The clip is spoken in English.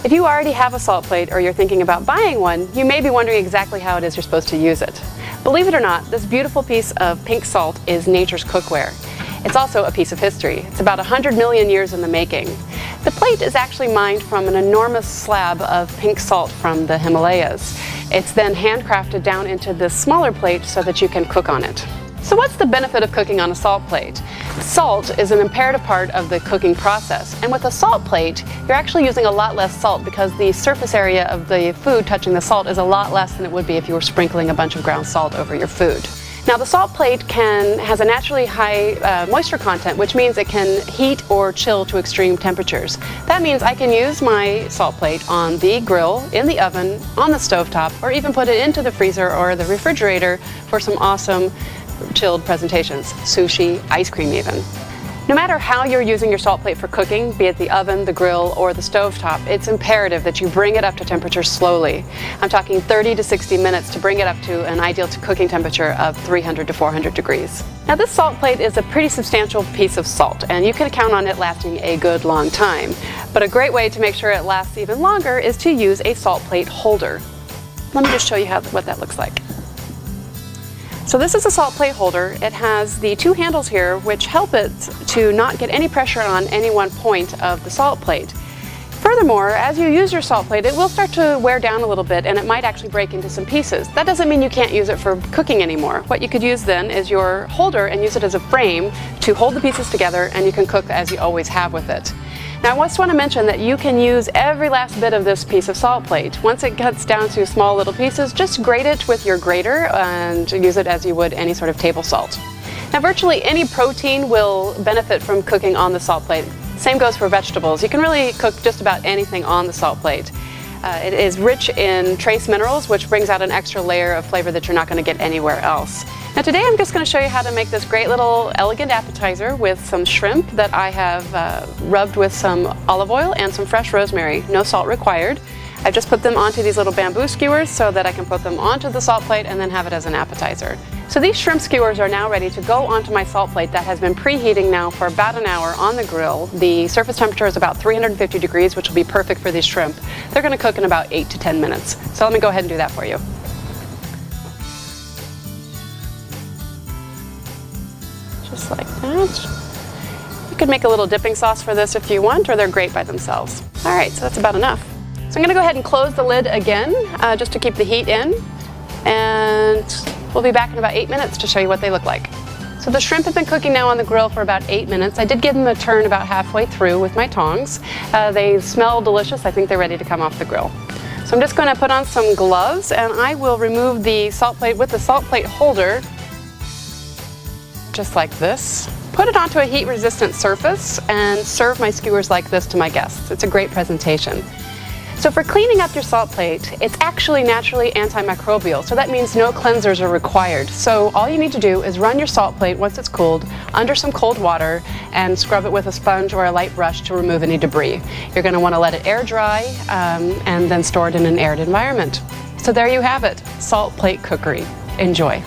If you already have a salt plate or you're thinking about buying one, you may be wondering exactly how it is you're supposed to use it. Believe it or not, this beautiful piece of pink salt is nature's cookware. It's also a piece of history. It's about 100 million years in the making. The plate is actually mined from an enormous slab of pink salt from the Himalayas. It's then handcrafted down into this smaller plate so that you can cook on it. So what's the benefit of cooking on a salt plate? Salt is an imperative part of the cooking process, and with a salt plate, you're actually using a lot less salt because the surface area of the food touching the salt is a lot less than it would be if you were sprinkling a bunch of ground salt over your food. Now the salt plate has a naturally high moisture content, which means it can heat or chill to extreme temperatures. That means I can use my salt plate on the grill, in the oven, on the stovetop, or even put it into the freezer or the refrigerator for some awesome chilled presentations, sushi, ice cream even. No matter how you're using your salt plate for cooking, be it the oven, the grill, or the stovetop, it's imperative that you bring it up to temperature slowly. I'm talking 30 to 60 minutes to bring it up to an ideal cooking temperature of 300 to 400 degrees. Now this salt plate is a pretty substantial piece of salt, and you can count on it lasting a good long time. But a great way to make sure it lasts even longer is to use a salt plate holder. Let me just show you what that looks like. So this is a salt plate holder. It has the two handles here which help it to not get any pressure on any one point of the salt plate. Furthermore, as you use your salt plate, it will start to wear down a little bit and it might actually break into some pieces. That doesn't mean you can't use it for cooking anymore. What you could use then is your holder and use it as a frame to hold the pieces together, and you can cook as you always have with it. Now I just want to mention that you can use every last bit of this piece of salt plate. Once it gets down to small little pieces, just grate it with your grater and use it as you would any sort of table salt. Now virtually any protein will benefit from cooking on the salt plate. Same goes for vegetables. You can really cook just about anything on the salt plate. It is rich in trace minerals, which brings out an extra layer of flavor that you're not going to get anywhere else. Now today I'm just going to show you how to make this great little elegant appetizer with some shrimp that I have rubbed with some olive oil and some fresh rosemary. No salt required. I've just put them onto these little bamboo skewers so that I can put them onto the salt plate and then have it as an appetizer. So these shrimp skewers are now ready to go onto my salt plate that has been preheating now for about an hour on the grill. The surface temperature is about 350 degrees, which will be perfect for these shrimp. They're going to cook in about 8 to 10 minutes. So let me go ahead and do that for you. Just like that. You could make a little dipping sauce for this if you want, or they're great by themselves. All right, so that's about enough. So I'm going to go ahead and close the lid again, just to keep the heat in, and we'll be back in about 8 minutes to show you what they look like. So the shrimp have been cooking now on the grill for about 8 minutes. I did give them a turn about halfway through with my tongs. They smell delicious. I think they're ready to come off the grill. So I'm just going to put on some gloves, and I will remove the salt plate with the salt plate holder, just like this. Put it onto a heat-resistant surface and serve my skewers like this to my guests. It's a great presentation. So for cleaning up your salt plate, it's actually naturally antimicrobial, so that means no cleansers are required. So all you need to do is run your salt plate once it's cooled under some cold water and scrub it with a sponge or a light brush to remove any debris. You're going to want to let it air dry and then store it in an aired environment. So there you have it, salt plate cookery. Enjoy.